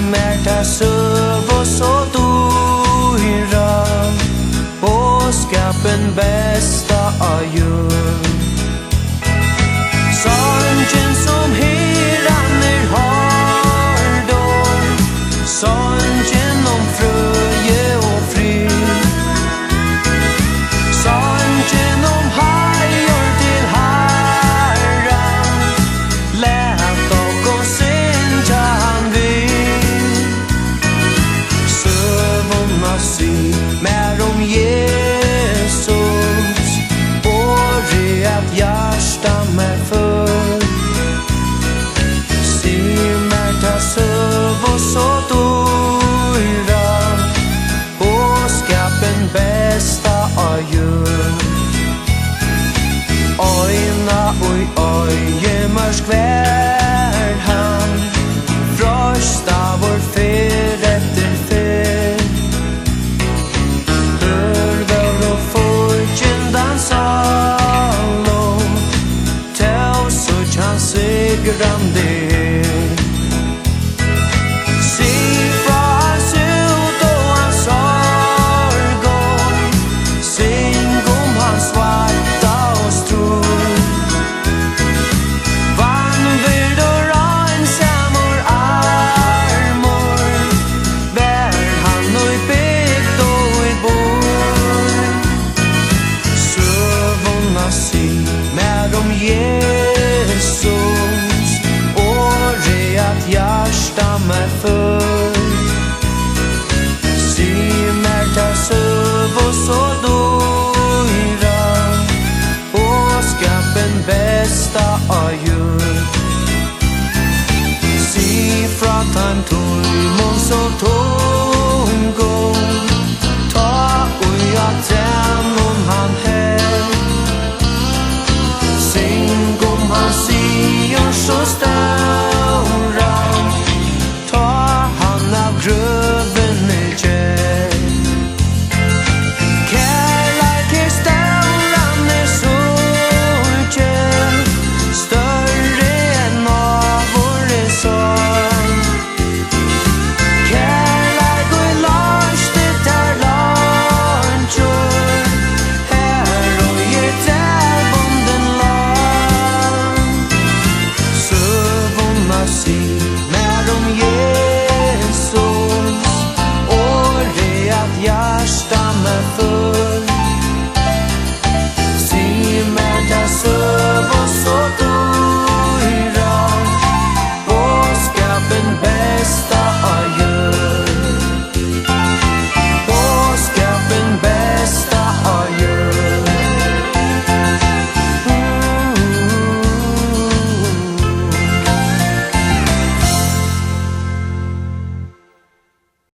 mer ta søv og så dyra båskapen bästa av jord. Sången som heran har då, sången om fröje och fri, sången om hajor till Herran, lät och synja han vid. Søguna Sig Mær om Jesus, och att hjärsta med för. Sig Mær ta søv och så dyra båskapen bästa av jord. Øyna og øye mørk vær han, frosta vår fer etter fer. Hørvør og forkyndan salom, tau så kjan sigrande